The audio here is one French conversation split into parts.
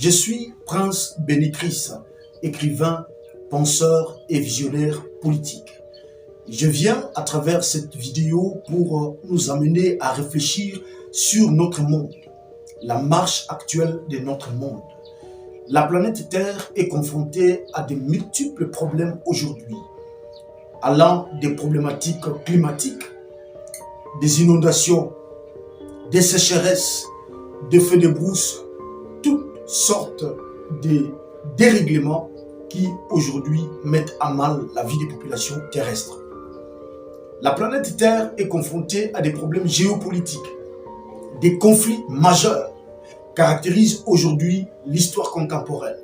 Je suis Prince Bénitrice, écrivain, penseur et visionnaire politique. Je viens à travers cette vidéo pour nous amener à réfléchir sur notre monde, la marche actuelle de notre monde. La planète Terre est confrontée à de multiples problèmes aujourd'hui, allant des problématiques climatiques, des inondations, des sécheresses, des feux de brousse, toutes sortes de dérèglements qui aujourd'hui mettent à mal la vie des populations terrestres. La planète Terre est confrontée à des problèmes géopolitiques. Des conflits majeurs caractérisent aujourd'hui l'histoire contemporaine.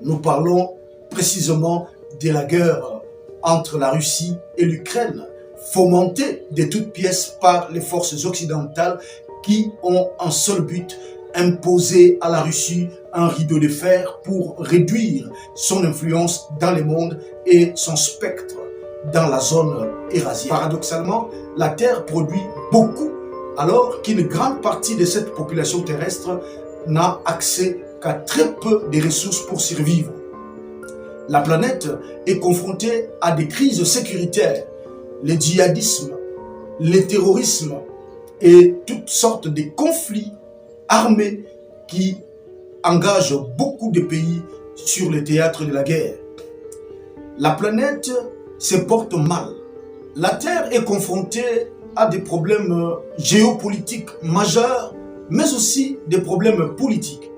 Nous parlons précisément de la guerre entre la Russie et l'Ukraine, fomentée de toutes pièces par les forces occidentales qui ont un seul but: imposer à la Russie un rideau de fer pour réduire son influence dans le monde et son spectre dans la zone eurasienne. Paradoxalement, la Terre produit beaucoup alors qu'une grande partie de cette population terrestre n'a accès qu'à très peu de ressources pour survivre. La planète est confrontée à des crises sécuritaires, le djihadisme, le terrorisme et toutes sortes de conflits armés qui engagent beaucoup de pays sur le théâtre de la guerre. La planète se porte mal. La Terre est confrontée à des problèmes géopolitiques majeurs, mais aussi des problèmes politiques.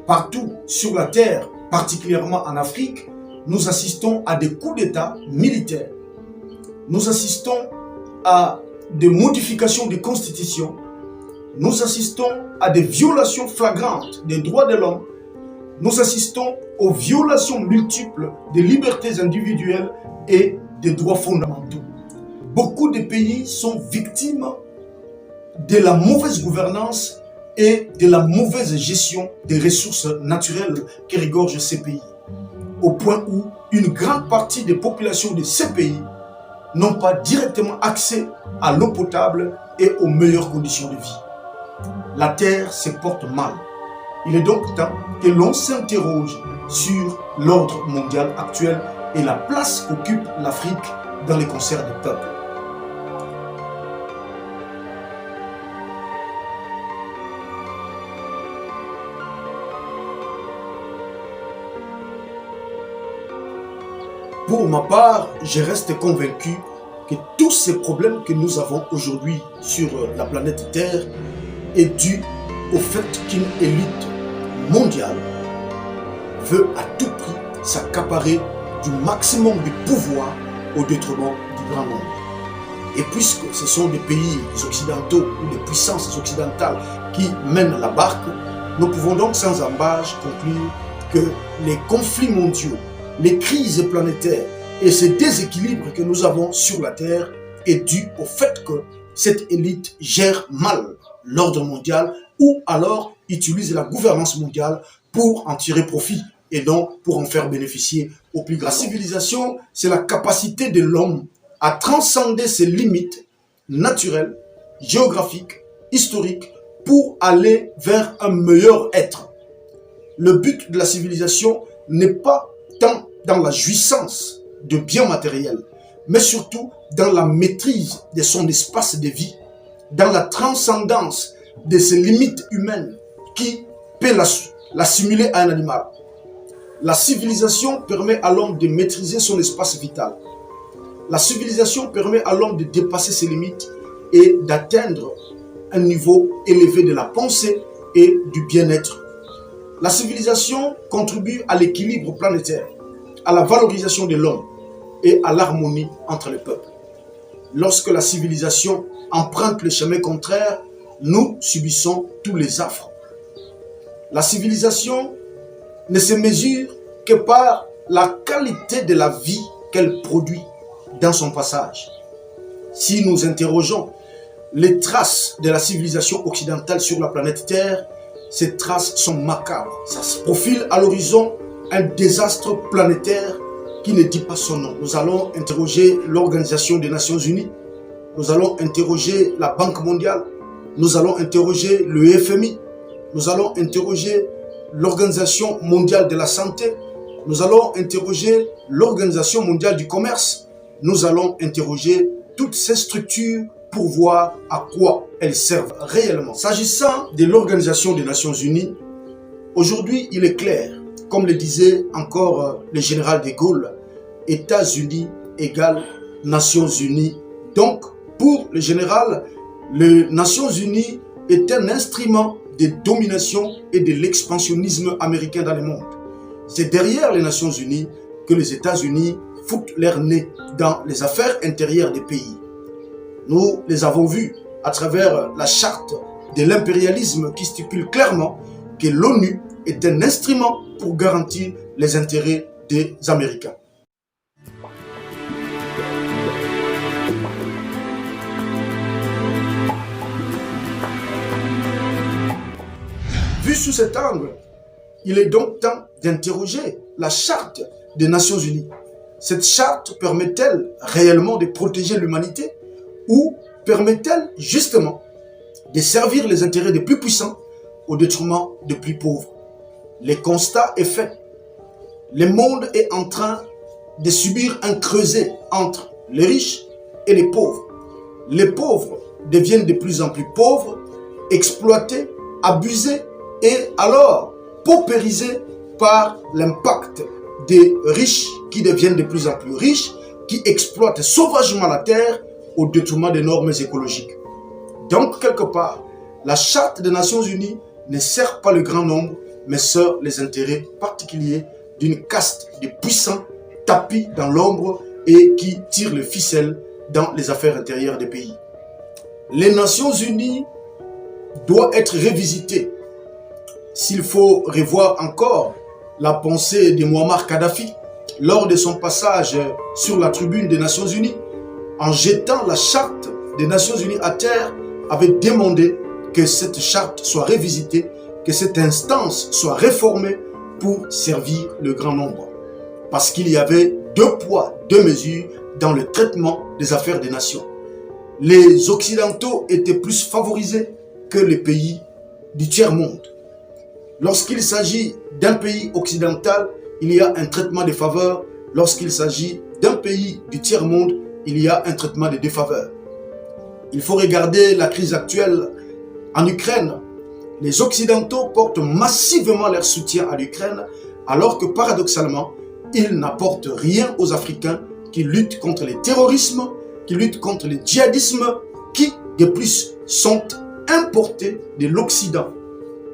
Partout sur la Terre, particulièrement en Afrique, nous assistons à des coups d'État militaires. Nous assistons à des modifications des constitutions. Nous assistons à des violations flagrantes des droits de l'homme. Nous assistons aux violations multiples des libertés individuelles et des droits fondamentaux. Beaucoup de pays sont victimes de la mauvaise gouvernance et de la mauvaise gestion des ressources naturelles qui regorgent ces pays, au point où une grande partie des populations de ces pays n'ont pas directement accès à l'eau potable et aux meilleures conditions de vie. La Terre se porte mal. Il est donc temps que l'on s'interroge sur l'ordre mondial actuel et la place qu'occupe l'Afrique dans les concerts des peuples. Pour ma part, je reste convaincu que tous ces problèmes que nous avons aujourd'hui sur la planète Terre est dû au fait qu'une élite mondiale veut à tout prix s'accaparer du maximum de pouvoir au détriment du grand nombre. Et puisque ce sont des pays occidentaux ou des puissances occidentales qui mènent la barque, nous pouvons donc sans embâche conclure que les conflits mondiaux, les crises planétaires et ces déséquilibres que nous avons sur la Terre est dû au fait que cette élite gère mal l'ordre mondial ou alors utilise la gouvernance mondiale pour en tirer profit et donc pour en faire bénéficier au plus grand. La civilisation, c'est la capacité de l'homme à transcender ses limites naturelles, géographiques, historiques pour aller vers un meilleur être. Le but de la civilisation n'est pas tant dans la jouissance de biens matériels, mais surtout dans la maîtrise de son espace de vie, dans la transcendance de ses limites humaines qui peut l'assimiler à un animal. La civilisation permet à l'homme de maîtriser son espace vital. La civilisation permet à l'homme de dépasser ses limites et d'atteindre un niveau élevé de la pensée et du bien-être. La civilisation contribue à l'équilibre planétaire, à la valorisation de l'homme et à l'harmonie entre les peuples. Lorsque la civilisation emprunte le chemin contraire, nous subissons tous les affres. La civilisation ne se mesure que par la qualité de la vie qu'elle produit dans son passage. Si nous interrogeons les traces de la civilisation occidentale sur la planète Terre, ces traces sont macabres. Ça se profile à l'horizon un désastre planétaire qui ne dit pas son nom. Nous allons interroger l'Organisation des Nations Unies, nous allons interroger la Banque mondiale, nous allons interroger le FMI, nous allons interroger l'Organisation mondiale de la santé, nous allons interroger l'Organisation mondiale du commerce, nous allons interroger toutes ces structures pour voir à quoi elles servent réellement. S'agissant de l'Organisation des Nations Unies, aujourd'hui il est clair, comme le disait encore le général de Gaulle, États-Unis égale Nations Unies. Donc, pour le général, les Nations Unies est un instrument de domination et de l'expansionnisme américain dans le monde. C'est derrière les Nations Unies que les États-Unis foutent leur nez dans les affaires intérieures des pays. Nous les avons vus à travers la charte de l'impérialisme qui stipule clairement que l'ONU est un instrument pour garantir les intérêts des Américains. Vu sous cet angle, il est donc temps d'interroger la charte des Nations Unies. Cette charte permet-elle réellement de protéger l'humanité ou permet-elle justement de servir les intérêts des plus puissants au détriment des plus pauvres? Le constat est fait. Le monde est en train de subir un creuset entre les riches et les pauvres. Les pauvres deviennent de plus en plus pauvres, exploités, abusés et alors paupérisés par l'impact des riches qui deviennent de plus en plus riches, qui exploitent sauvagement la terre au détriment des normes écologiques. Donc, quelque part, la charte des Nations Unies ne sert pas le grand nombre, mais sert les intérêts particuliers d'une caste de puissants tapis dans l'ombre et qui tirent le ficelle dans les affaires intérieures des pays. Les Nations Unies doivent être révisitées. S'il faut revoir encore la pensée de Muammar Kadhafi lors de son passage sur la tribune des Nations Unies, en jetant la charte des Nations Unies à terre, avait demandé que cette charte soit révisitée, que cette instance soit réformée pour servir le grand nombre. Parce qu'il y avait 2 poids, 2 mesures dans le traitement des affaires des nations. Les Occidentaux étaient plus favorisés que les pays du tiers-monde. Lorsqu'il s'agit d'un pays occidental, il y a un traitement de faveur. Lorsqu'il s'agit d'un pays du tiers-monde, il y a un traitement de défaveur. Il faut regarder la crise actuelle en Ukraine. Les Occidentaux portent massivement leur soutien à l'Ukraine, alors que paradoxalement, ils n'apportent rien aux Africains qui luttent contre le terrorisme, qui luttent contre le djihadisme, qui, de plus, sont importés de l'Occident,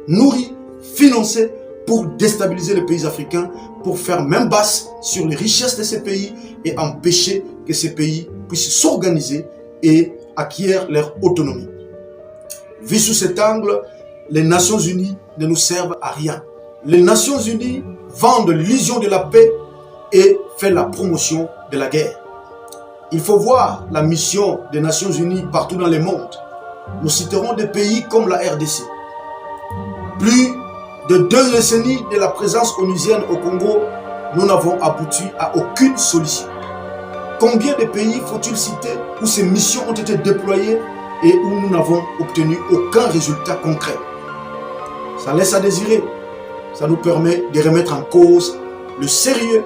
nourris, financés pour déstabiliser les pays africains, pour faire main basse sur les richesses de ces pays et empêcher que ces pays puissent s'organiser et acquérir leur autonomie. Vu sous cet angle, les Nations Unies ne nous servent à rien. Les Nations Unies vendent l'illusion de la paix et font la promotion de la guerre. Il faut voir la mission des Nations Unies partout dans le monde. Nous citerons des pays comme la RDC. Plus de 2 décennies de la présence onusienne au Congo, nous n'avons abouti à aucune solution. Combien de pays faut-il citer où ces missions ont été déployées et où nous n'avons obtenu aucun résultat concret? Ça laisse à désirer. Ça nous permet de remettre en cause le sérieux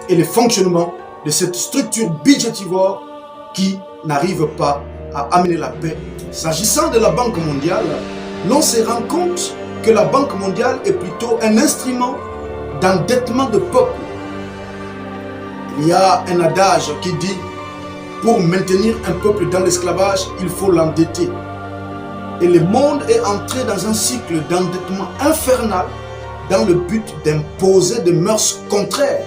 et le fonctionnement de cette structure budgétivore qui n'arrive pas à amener la paix. S'agissant de la Banque mondiale, l'on se rend compte que la Banque mondiale est plutôt un instrument d'endettement de peuple. Il y a un adage qui dit « Pour maintenir un peuple dans l'esclavage, il faut l'endetter ». Et le monde est entré dans un cycle d'endettement infernal dans le but d'imposer des mœurs contraires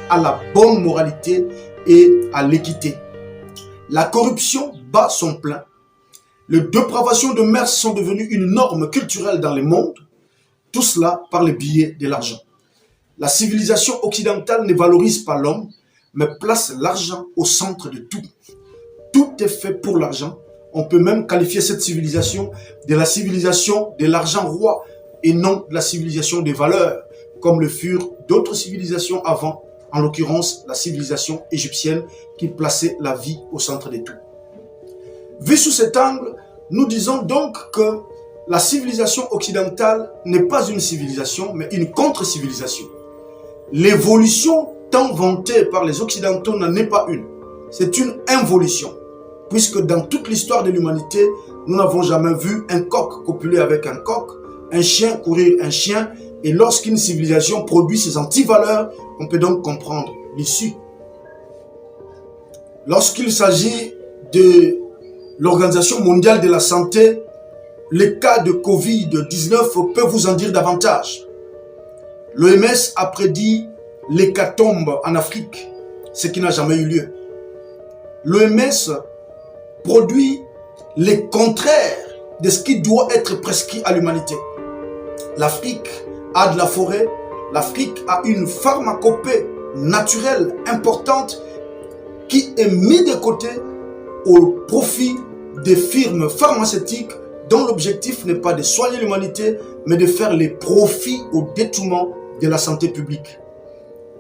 à la bonne moralité et à l'équité. La corruption bat son plein. Les dépravations de mœurs sont devenues une norme culturelle dans le monde. Tout cela par le biais de l'argent. La civilisation occidentale ne valorise pas l'homme, mais place l'argent au centre de tout. Tout est fait pour l'argent. On peut même qualifier cette civilisation de la civilisation de l'argent roi et non de la civilisation des valeurs, comme le furent d'autres civilisations avant, en l'occurrence la civilisation égyptienne qui plaçait la vie au centre de tout. Vu sous cet angle, nous disons donc que la civilisation occidentale n'est pas une civilisation, mais une contre-civilisation. L'évolution tant vantée par les Occidentaux n'en est pas une. C'est une involution. Puisque dans toute l'histoire de l'humanité, nous n'avons jamais vu un coq copuler avec un coq, un chien courir un chien, et lorsqu'une civilisation produit ses antivaleurs, on peut donc comprendre l'issue. Lorsqu'il s'agit de l'Organisation mondiale de la santé, les cas de Covid-19 peuvent vous en dire davantage. L'OMS a prédit l'hécatombe en Afrique, ce qui n'a jamais eu lieu. L'OMS produit les contraires de ce qui doit être prescrit à l'humanité. L'Afrique a de la forêt, l'Afrique a une pharmacopée naturelle importante qui est mise de côté au profit des firmes pharmaceutiques dont l'objectif n'est pas de soigner l'humanité, mais de faire les profits au détriment de la santé publique.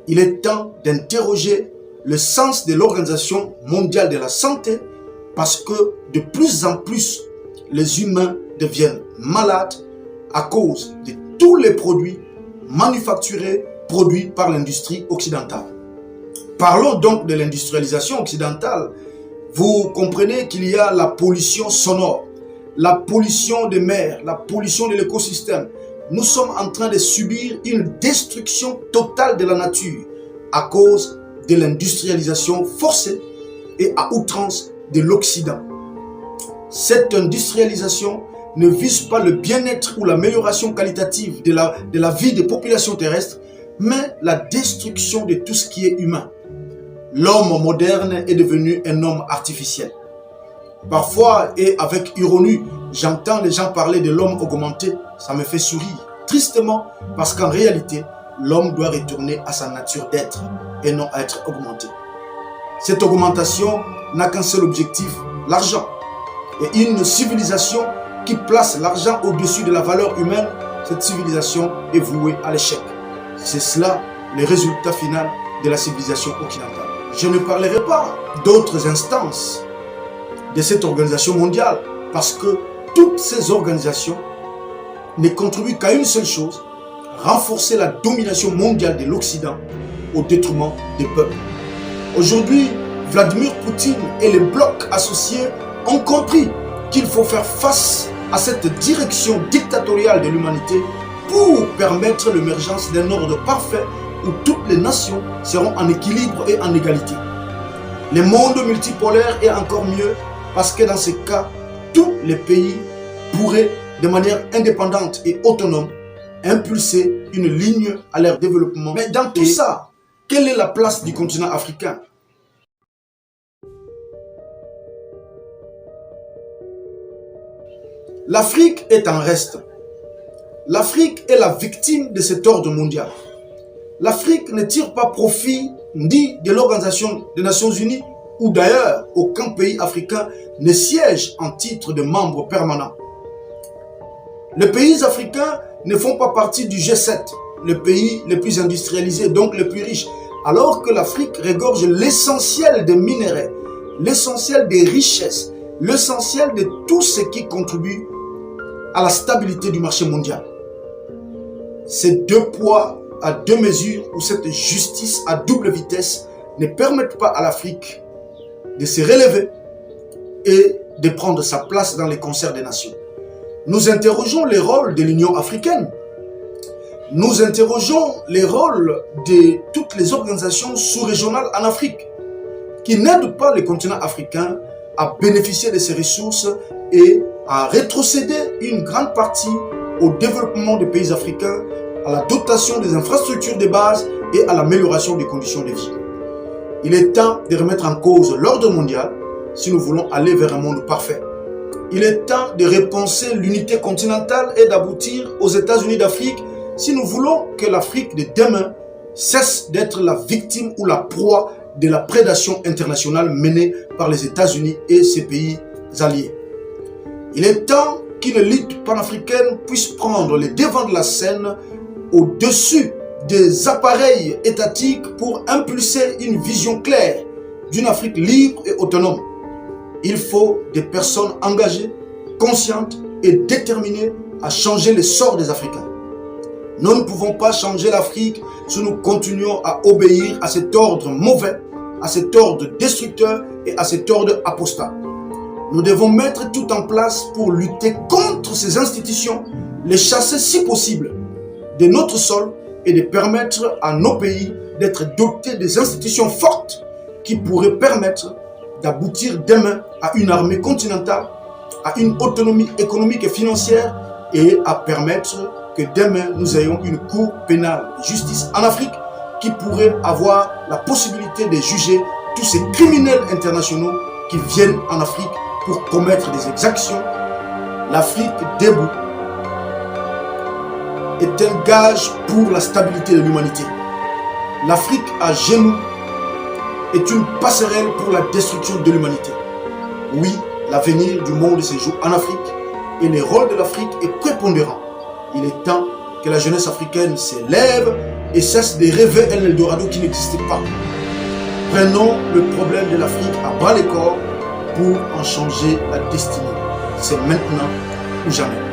Il est temps d'interroger le sens de l'Organisation mondiale de la santé parce que de plus en plus, les humains deviennent malades à cause de tous les produits manufacturés, produits par l'industrie occidentale. Parlons donc de l'industrialisation occidentale. Vous comprenez qu'il y a la pollution sonore, la pollution des mers, la pollution de l'écosystème. Nous sommes en train de subir une destruction totale de la nature à cause de l'industrialisation forcée et à outrance de l'Occident. Cette industrialisation ne vise pas le bien-être ou l'amélioration qualitative de la vie des populations terrestres, mais la destruction de tout ce qui est humain. L'homme moderne est devenu un homme artificiel. Parfois, et avec ironie, j'entends les gens parler de l'homme augmenté. Ça me fait sourire, tristement, parce qu'en réalité, l'homme doit retourner à sa nature d'être et non à être augmenté. Cette augmentation n'a qu'un seul objectif, l'argent. Et une civilisation qui place l'argent au-dessus de la valeur humaine, cette civilisation est vouée à l'échec. C'est cela le résultat final de la civilisation occidentale. Je ne parlerai pas d'autres instances de cette organisation mondiale parce que toutes ces organisations ne contribuent qu'à une seule chose, renforcer la domination mondiale de l'Occident au détriment des peuples. Aujourd'hui, Vladimir Poutine et les blocs associés ont compris qu'il faut faire face à cette direction dictatoriale de l'humanité pour permettre l'émergence d'un ordre parfait où toutes les nations seront en équilibre et en égalité. Le monde multipolaire est encore mieux parce que dans ce cas, tous les pays pourraient de manière indépendante et autonome impulser une ligne à leur développement. Mais dans tout ça, quelle est la place du continent africain? L'Afrique est en reste. L'Afrique est la victime de cet ordre mondial. L'Afrique ne tire pas profit ni de l'Organisation des Nations Unies ou d'ailleurs aucun pays africain ne siège en titre de membre permanent. Les pays africains ne font pas partie du G7, le pays le plus industrialisé, donc le plus riche, alors que l'Afrique regorge l'essentiel des minéraux, l'essentiel des richesses, l'essentiel de tout ce qui contribue à la stabilité du marché mondial. Ces deux poids à deux mesures ou cette justice à double vitesse ne permettent pas à l'Afrique de se relever et de prendre sa place dans les concerts des nations. Nous interrogeons les rôles de l'Union africaine. Nous interrogeons les rôles de toutes les organisations sous-régionales en Afrique qui n'aident pas le continent africain à bénéficier de ses ressources et à rétrocéder une grande partie au développement des pays africains, à la dotation des infrastructures de base et à l'amélioration des conditions de vie. Il est temps de remettre en cause l'ordre mondial si nous voulons aller vers un monde parfait. Il est temps de repenser l'unité continentale et d'aboutir aux États-Unis d'Afrique si nous voulons que l'Afrique de demain cesse d'être la victime ou la proie de la prédation internationale menée par les États-Unis et ses pays alliés. Il est temps qu'une lutte panafricaine puisse prendre le devant de la scène au-dessus des appareils étatiques pour impulser une vision claire d'une Afrique libre et autonome. Il faut des personnes engagées, consciente et déterminée à changer le sort des Africains. Nous ne pouvons pas changer l'Afrique si nous continuons à obéir à cet ordre mauvais, à cet ordre destructeur et à cet ordre apostat. Nous devons mettre tout en place pour lutter contre ces institutions, les chasser si possible de notre sol et de permettre à nos pays d'être dotés des institutions fortes qui pourraient permettre d'aboutir demain à une armée continentale, à une autonomie économique et financière et à permettre que demain nous ayons une cour pénale de justice en Afrique qui pourrait avoir la possibilité de juger tous ces criminels internationaux qui viennent en Afrique pour commettre des exactions. L'Afrique debout est un gage pour la stabilité de l'humanité. L'Afrique à genoux est une passerelle pour la destruction de l'humanité. Oui, l'avenir du monde se joue en Afrique et le rôle de l'Afrique est prépondérant. Il est temps que la jeunesse africaine s'élève et cesse de rêver un Eldorado qui n'existe pas. Prenons le problème de l'Afrique à bras le corps pour en changer la destinée. C'est maintenant ou jamais.